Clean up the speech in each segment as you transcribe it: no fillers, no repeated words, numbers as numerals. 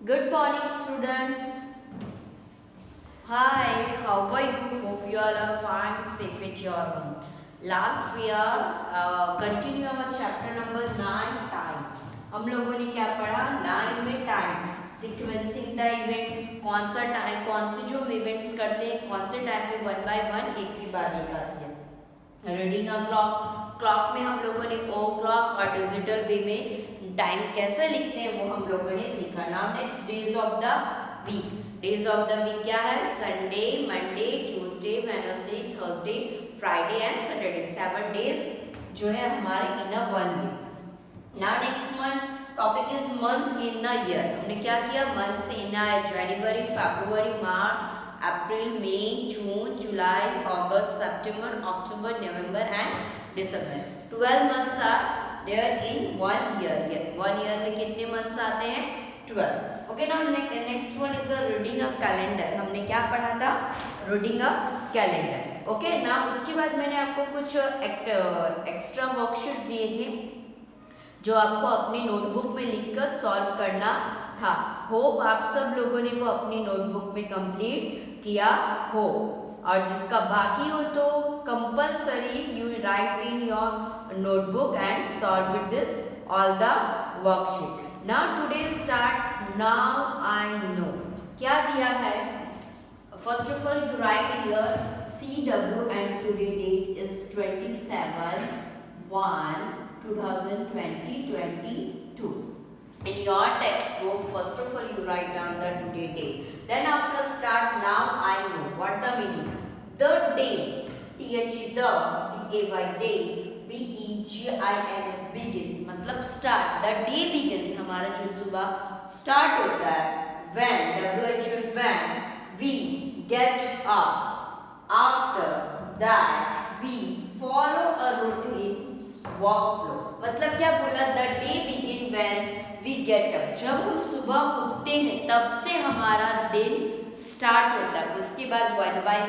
Good morning, students. Hi, how are you? Hope you all are fine, safe at your home. Last we are continue our chapter number 9 time. हम लोगों ने क्या पढ़ा 9 में time sequencing the event, कौन सा time कौन से जो हम इवेंट्स करते हैं कौन से टाइम में वन बाय वन एक की बार एक आती है। रीडिंग अ क्लॉक में हम लोगों ने ओ क्लॉक और डिजिटल वे में टाइम कैसे लिखते हैं वो हम लोगों ने सीखा। Now next days of the week. Days of the week क्या है? Sunday, Monday, Tuesday, Wednesday, Thursday, Friday and Saturday. 7 days जो है हमारे in a one week. Now next month topic is month in a year. हमने क्या किया? Month in a January, February, March, April, May, June, July, August, September, October, November and December. 12 months are there in 1 year. 1 year में कितने months आते हैं? 12। Okay, now next one is a reading a calendar. हमने क्या पढ़ा था? Reading a calendar. Okay, now उसके बाद मैंने आपको कुछ एक्स्ट्रा वर्कशीट दिए थे जो आपको अपनी नोटबुक में लिखकर सॉल्व करना था। होप आप सब लोगों ने वो अपनी नोटबुक में कंप्लीट किया हो, और जिसका बाकी हो तो compulsory you right in your notebook and solve with this all the worksheet. Now today start now I know. क्या दिया है? First of all you right here CW and today date is 27/1/2022. In your textbook, first of all you write down the today date. Then after start now I know. What the meaning? The day, TH the DAY day, BEGINS begins मतलब start. The day begins हमारा जो सुबह start होता है when, WH when we get up. After that we follow a routine workflow. मतलब क्या बोला? The day begin when we get up. जब हम सुबह उठते हैं तब से हमारा दिन स्टार्ट होता है। उसके बाद वन बाय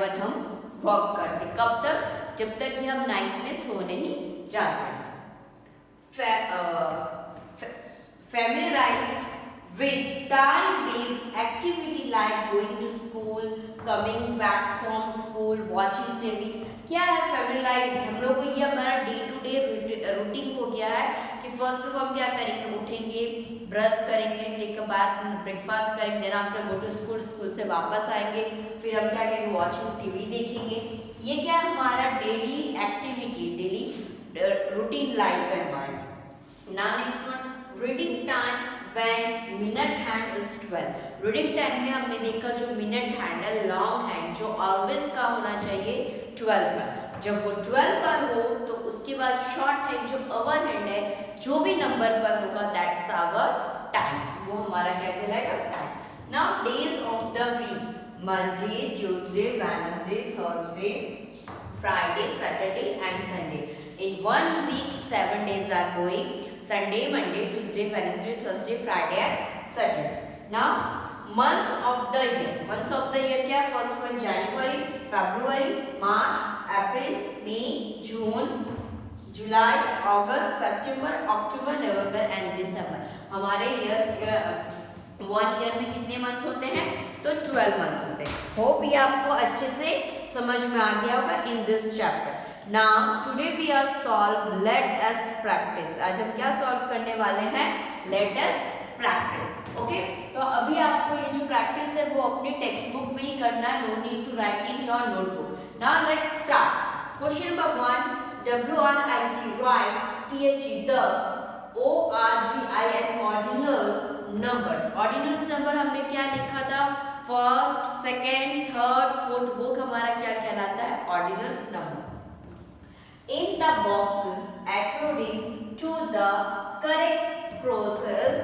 वन हम वर्क करते। कब तक? जब तक कि हम नाइट में सो नहीं जाते। Familiarized with time-based activity like going to school, coming back from school, watching TV. क्या है फेमिलाइज्ड? हम लोग को ये हमारा डे टू डे रूटीन हो गया है कि फर्स्ट ऑफ हम क्या करेंगे? उठेंगे, ब्रश करेंगे, टेक अ बाथ, ब्रेकफास्ट करेंगे, then after go to school, school से वापस आएंगे, फिर हम क्या करेंगे? वॉचिंग टीवी देखेंगे। ये क्या हमारा daily activity, daily routine life है हमारी। Now next one reading time when minute hand is 12. Reading time में हमने देखा जो मिनट हैंड है, लॉन्ग हैंड जो ऑलवेज का होना चाहिए 12 पर। जब वो 12 पर हो तो उसके बाद शॉर्ट हैंड जो अवर हैंड है जो भी नंबर पर होगा दैट्स आवर टाइम। वो हमारा क्या कहलाएगा? Time. Now days of the week, Monday, Tuesday, Wednesday, Thursday, Friday, Saturday and Sunday. In 1 week 7 days are going. Sunday, Monday, Tuesday, Wednesday, Thursday, Friday and Saturday. Now months of the year. Months of the year क्या? First one January, February, March, April, May, June, July, August, September, October, November and December. हमारे years 1 year में कितने months होते हैं? तो 12 months होते हैं। Hope ये आपको अच्छे से समझ में आ गया होगा in this chapter. Now today we are solve. Let us practice. आज हम क्या सॉल्व करने वाले हैं? Let us practice. Okay? तो अभी आपको ये जो प्रैक्टिस है वो अपने टेक्स्ट बुक में ही करना है। No need to write in your notebook. Now let's start. Question number 1. WRIT write TH the ORDIN ordinal numbers. Ordinals number हमने क्या लिखा था? फर्स्ट, सेकेंड, थर्ड, फोर्थ, वो हमारा क्या कहलाता है? Ordinals number. In the boxes according to the correct process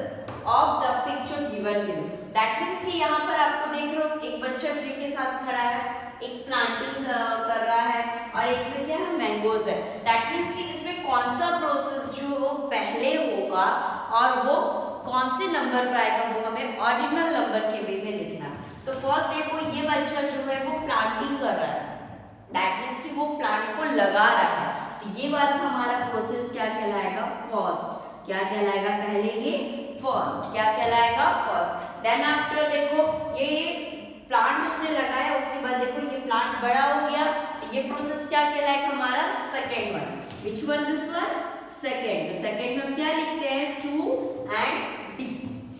of the picture given below. That means कि यहाँ पर आपको देख रहे हो एक बच्चा ट्री के साथ खड़ा है, एक प्लांटिंग कर रहा है और एक में क्या है? मैंगोज है। That means कि इसमें कौन सा प्रोसेस जो वो पहले होगा और वो कौन से नंबर पर आएगा वो हमें ऑर्डिनल नंबर के वे में लिखना है। तो फर्स्ट देखो ये बच्चा जो है वो प्लांटिंग कर रहा है, दैट मीन्स कि वो प्लांट को लगा रहा है। तो ये वाला हमारा प्रोसेस क्या कहलाएगा? फर्स्ट। क्या कहलाएगा? पहले ये फर्स्ट क्या कहलाएगा? देन आफ्टर देखो ये प्लांट उसने लगाया, उसके बाद देखो ये प्लांट बड़ा हो गया, ये प्रोसेस क्या कहलाएगा हमारा second one. Which one this one? Second. तो सेकेंड में हम क्या लिखते हैं? 2 and D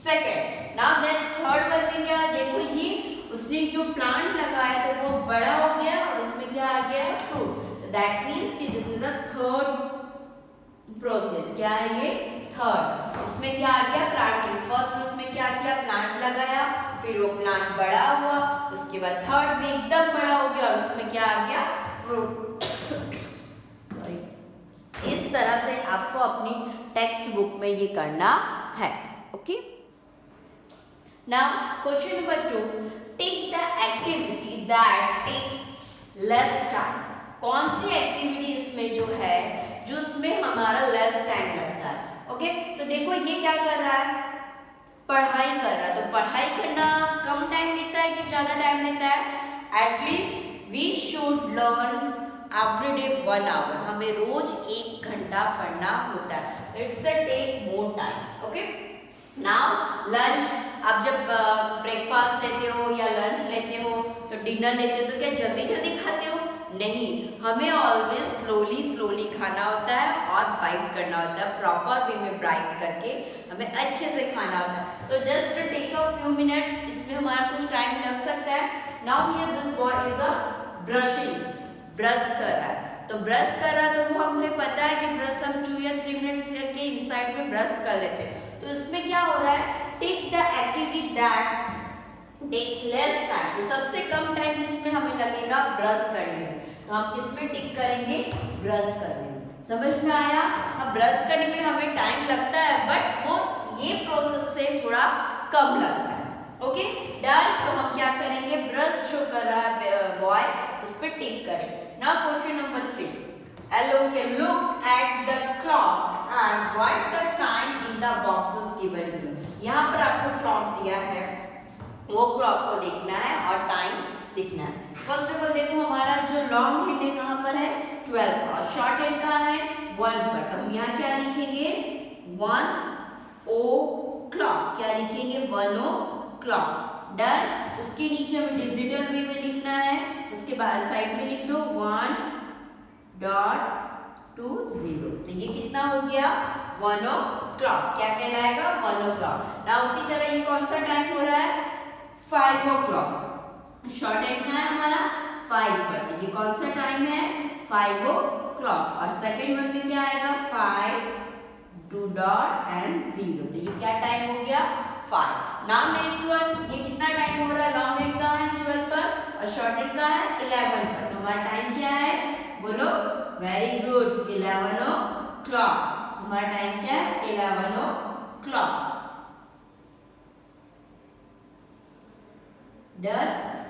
second. Now then third one में क्या देखो ये उसने जो प्लांट लगाया तो वो बड़ा हो गया और उसमें क्या आ गया? फ्रूट। तो दैट मीन्स कि this is the third process. क्या है ये? थर्ड। इसमें क्या आ गया? प्लांटिंग। फर्स्ट उसमें क्या किया? प्लांट लगाया, फिर वो प्लांट बड़ा हुआ, उसके बाद थर्ड में एकदम बड़ा हो गया और उसमें क्या आ गया? फ्रूट। सॉरी। इस तरह से आपको अपनी टेक्स्ट बुक में ये करना है। Okay, now question number 2, tick the activity that takes less time. कौन सी एक्टिविटी इसमें जो है जो उसमें हमारा लेस टाइम लगता है? ओके, तो देखो ये क्या कर रहा है? पढ़ाई कर रहा है। तो पढ़ाई करना कम टाइम लेता है कि ज्यादा टाइम लेता है? At least we should learn every day 1 hour. हमें रोज 1 घंटा पढ़ना होता है। It's take more time. Okay, now lunch. आप जब ब्रेकफास्ट लेते हो या लंच लेते हो तो डिनर लेते हो तो क्या जल्दी जल्दी खाते हो? नहीं, हमें ऑलवेज स्लोली स्लोली खाना होता है और बाइट करना होता है। प्रॉपर वे में बाइट करके हमें अच्छे से खाना होता है। तो just take a few minutes, इसमें हमारा कुछ टाइम लग सकता है। Now here this boy is a brushing, brush कर रहा है। तो ब्रश कर रहा है तो वो हमें पता है कि ब्रश हम 2 या 3 मिनट्स के इनसाइड में ब्रश कर लेते हैं। तो इसमें क्या हो रहा है? Tick the activity that takes less time. तो सबसे कम टाइम जिसमें हमें लगेगा ब्रश करने में, तो हम किसमें टिक करेंगे? ब्रश करने में। समझ में आया? अब ब्रश करने में हमें टाइम लगता है बट वो ये प्रोसेस से थोड़ा कम लगता है। Okay done. तो हम क्या करेंगे? ब्रश शो कर रहा है बॉय, इस पे टिक करें। Now question number 3, look at the clock and write the time in the boxes given below। यहाँ पर आपको क्लॉक दिया है, वो क्लॉक को देखना है और टाइम लिखना है। फर्स्ट ऑफ ऑल देखो हमारा जो लॉन्ग हैंड है कहाँ पर है? 12 पर, और शॉर्ट हैंड कहाँ है? 1 पर। तो हम यहाँ क्या लिखेंगे? 1 o'clock। क्या लिखेंगे? 1 o'clock। डन। उसके नीचे हमें डिजिटल वे में लिखना है, उसके बाद साइड में लिख दो 1.20। तो ये कितना हो गया? 1 o'clock। क्या कहलाएगा? 1 o'clock। ना उसी तरह ये कौन सा टाइम हो रहा है? 5 o'clock। शॉर्ट हैंड कहाँ है हमारा? 5 पर। तो ये कौन सा टाइम है? 5 o'clock। और सेकेंड वन में क्या आएगा? 5 2 dot and 0। तो ये क्या टाइम हो गया? 5। नाउ नेक्स्ट वन, ये कितना टाइम हो रहा है? लॉन्ग हैंड कहाँ है? 12 पर, और शॉर्ट हैंड कहाँ है? 11 पर। तो हमारा टाइम क्या है? बोलो। Very good, 11 o'clock। हमारा टाइम क्या है? 11 o'clock। डन।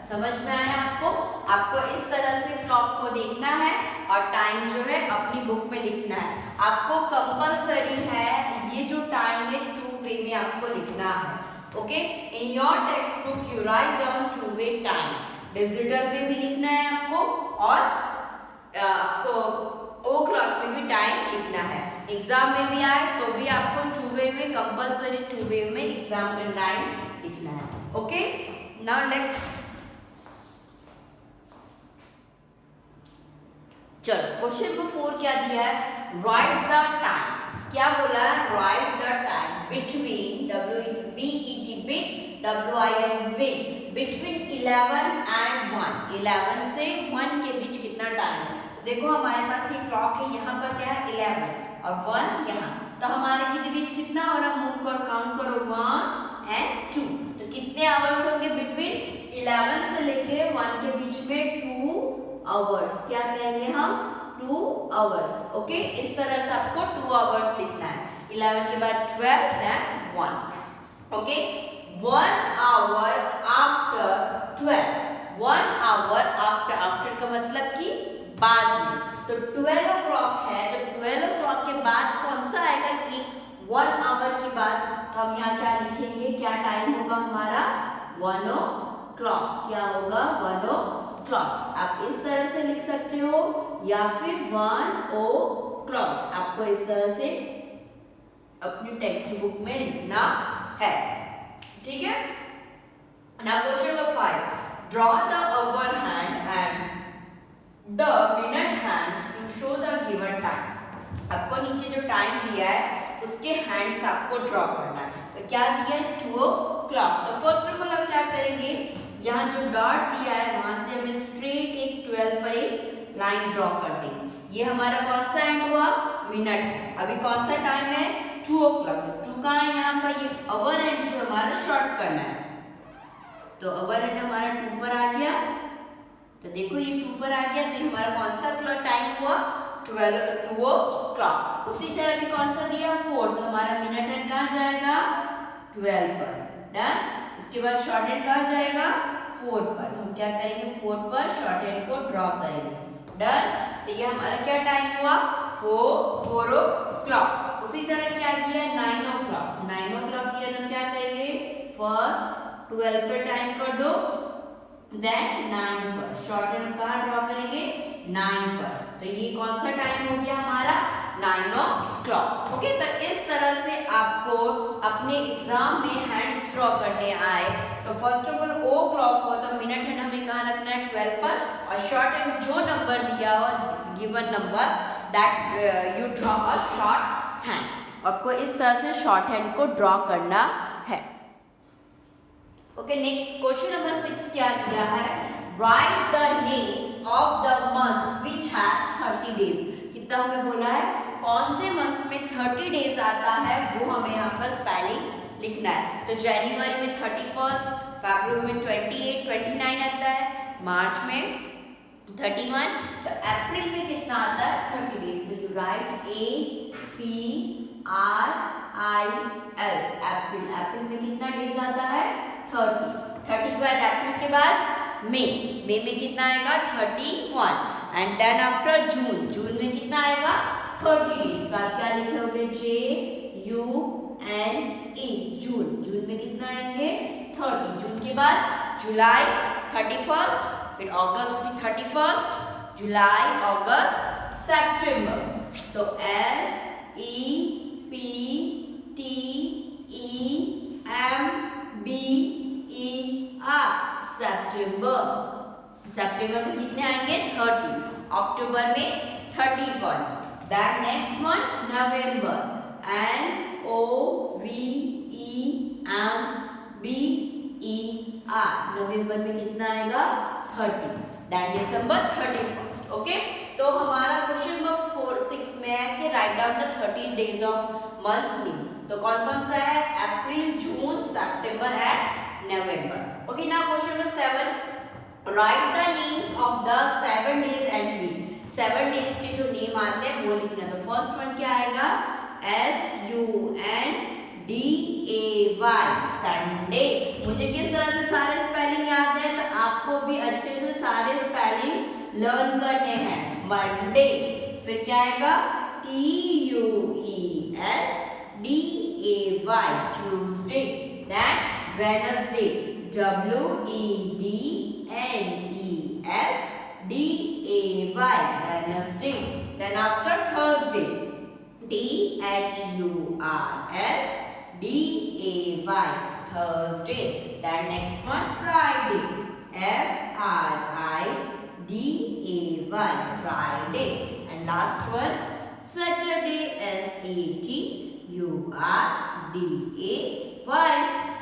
समझ में आया आपको? आपको इस तरह से क्लॉक को देखना है और टाइम जो है अपनी बुक में लिखना है। आपको कंपलसरी है ये जो टाइम है 2 वे में आपको लिखना है। Okay, in your text book you write down 2 way time. Digital way भी लिखना है आपको और आपको ओ क्लॉक में भी टाइम लिखना है। एग्जाम में भी आए तो भी आपको 2 वे में, कंपलसरी 2 वे में एग्जाम का टाइम लिखना है। ओके, नाउ लेट्स चलो क्वेश्चन नंबर 4 क्या दिया है? Right the time. क्या बोला है? Right the time between between 11 and 1। 11 से 1 के बीच कितना टाइम है? देखो हमारे पास ये क्लॉक है, यहाँ पर क्या है? 11 और 1 यहाँ। तो हमारे के बीच कितना हो रहा? मूव कर काउंट करो 1 and 2। तो कितने आवर्स होंगे? बिटवीन 11 से लेके 1 के बीच में 2 आवर्स। क्या कहेंगे हम? 2 आवर्स। ओके, इस तरह से आपको 2 आवर्स लिखना है। 11 के बाद 12 then 1। Okay, 1 hour after 12। 1 hour after, after का मतलब कि बाद में। तो 12 o'clock है, तो 12 o'clock के बाद कौन सा आएगा? एक 1 hour के बाद। तो हम यहाँ क्या लिखेंगे? क्या टाइम होगा हमारा? 1 o'clock। क्या होगा? 1 o'clock। आप इस तरह से लिख सकते हो या फिर 1 o'clock। आपको इस तरह से अपनी टेक्स्ट बुक में लिखना है। ठीक है। Now question number 5. Draw the hour hand and the minute hands to show the given time. आपको नीचे जो टाइम दिया है उसके हैंड्स आपको ड्रॉ करना है। तो क्या दिया है 2 o'clock। तो फर्स्ट ऑफ ऑल हम क्या करेंगे, यहाँ जो डॉट दिया है वहां से हमें स्ट्रेट एक 12 पर एक लाइन ड्रॉ कर देंगे। ये हमारा कौन सा हैंड हुआ, मिनट है। अभी कौन सा टाइम है 2 o'clock। 2 कहाँ है यहाँ पर, ये अवर हैंड जो हमारा शॉर्ट करना है। तो अवर हैंड हमारा 2 पर आ गया। तो देखो ये 2 पर आ गया, तो ये हमारा कौन सा टाइम हुआ 2 o'clock। उसी तरह भी कौन सा दिया 4, तो हमारा मिनट हैंड कहाँ जाएगा 12 पर। डन। इसके बाद शॉर्ट हैंड कहाँ जाएगा 4 पर। तो हम क्या करेंगे 4 पर शॉर्ट हैंड को ड्रॉ करेंगे। डन। तो ये हमारा क्या टाइम हुआ 4 o'clock। उसी तरह क्या दिया 9 o'clock। 9 o'clock दिया तो क्या करेंगे, फर्स्ट 12 पर टाइम कर दो, देन 9 पर शॉर्ट हैंड कहाँ ड्रॉ करेंगे 9 पर। तो ये कौन सा टाइम हो गया हमारा 9 o'clock। ओके, तो इस तरह से आपको अपने एग्जाम में हैंड्स ड्रॉ करने आए तो first of all o'clock हो तो मिनट हैंड हमें कहाँ रखना है 12 पर, और शॉर्ट हैंड जो नंबर दिया हो given number that you draw a short hand. आपको इस तरह से शॉर्ट हैंड को ड्रॉ करना है। ओके, नेक्स्ट क्वेश्चन नंबर 6 क्या दिया है, right the names of the month which have 30 days. कितना हमें बोला है कौन से मंथ्स में 30 डेज आता है वो हमें यहाँ पर स्पेलिंग लिखना है। तो जनवरी में 31, फरवरी में 28, 29 आता है, मार्च में 31, तो अप्रैल में कितना आता है 30 डेज। तो यू राइट APRIL अप्रैल। अप्रैल में कितना डेज आता है 30। 30 के बाद अप्रैल के बाद मई में कितना आएगा 31, एंड देन आफ्टर जून में कितना आएगा 30 डेज। तो आप क्या लिखोगे JUNE जून में कितना आएंगे 30। जून के बाद जुलाई 31, फिर अगस्त भी 31, जुलाई अगस्त सितंबर। तो SEPTEMBER सितंबर में कितने आएंगे 30, अक्टूबर में 31, देन नेक्स्ट मंथ नवंबर NOVEMBER नवंबर में कितना आएगा 30, देन दिसंबर 31। ओके, तो हमारा क्वेश्चन नंबर 6 में है कि write down the 30 days of months name. तो कौन कौन सा है April, June, September and November. Okay, now question number 7, write the names of the 7 days and week. 7 days के जो नेम आते हैं वो लिखना। तो फर्स्ट वन क्या आएगा SUNDAY संडे। मुझे किस तरह से सारे स्पेलिंग याद है, तो आपको भी अच्छे से सारे स्पेलिंग लर्न करने हैं। मंडे, फिर क्या आएगा TUESDAY Tuesday, then Wednesday WEDNESDAY Wednesday, then after Thursday THURSDAY Thursday, then next one Friday FRIDAY Friday, and last one Saturday SATURDAY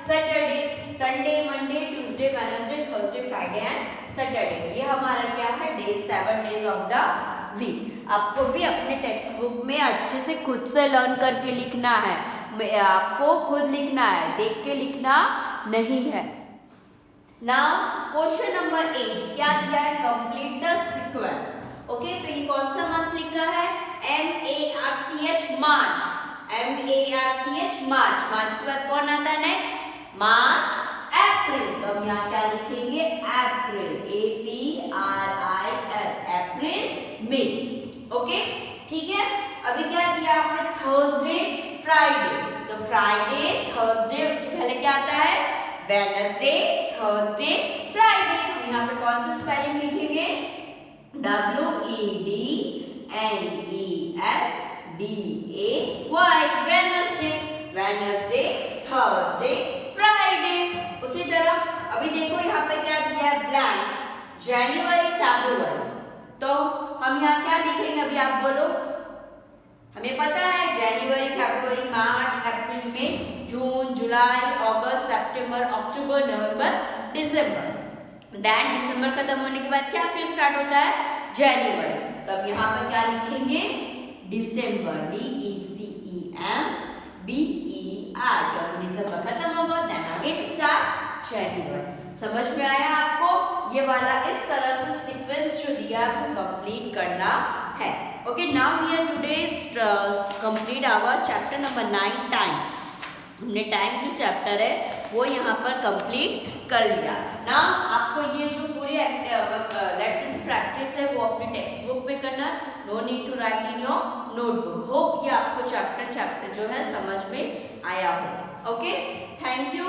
Saturday. Sunday, Monday, Tuesday, Wednesday, Thursday, Friday and Saturday. ये हमारा क्या है 7 days of the week. आपको भी अपने text book में अच्छे से खुद से लर्न करके लिखना है। आपको खुद लिखना है, देख के लिखना नहीं है। नाउ क्वेश्चन नंबर 8 क्या दिया है, कंप्लीट द सीक्वेंस। ओके, तो ये कौन सा मंथ लिखा है MARCH मार्च। मार्च के बाद कौन आता है नेक्स्ट मार्च, अप्रैल। तो हम यहाँ क्या लिखेंगे अप्रैल APRIL अप्रैल, मई। ओके, ठीक है। अभी क्या किया आपने थर्सडे, फ्राइडे। तो फ्राइडे, थर्सडे, उसके पहले क्या आता है वेडनेसडे, थर्सडे, फ्राइडे। तो यहाँ पे कौन सा स्पेलिंग लिखेंगे WEDNESDAY वेडनेसडे, थर्सडे, फ्राइडे। उसी तरह अब अभी देखो यहाँ पे क्या दिया है, ब्लैंक्स, जनवरी फरवरी। तो हम यहाँ क्या लिखेंगे, अभी आप बोलो। हमें पता है जनवरी February March April May June July August September October नवंबर दिसंबर। देन दिसंबर खत्म होने के बाद क्या फिर स्टार्ट होता है, जनवरी। तब यहाँ पर क्या लिखेंगे, दिसंबर, DECEMBER, क्योंकि दिसंबर खत्म होगा, देन अगेन स्टार्ट जनवरी। समझ में आया आपको? ये वाला इस तरह से सीक्वेंस जो दिया है वो कंप्लीट करना है। Okay, now we are today complete our chapter number 9 time. हमने टाइम जो चैप्टर है वो यहाँ पर कंप्लीट कर लिया ना। आपको ये जो पूरी लेसन प्रैक्टिस है वो अपनी टेक्स्ट बुक में करना, no need to write in your notebook. Hope ये आपको चैप्टर जो है समझ में आया हो। Okay, thank you.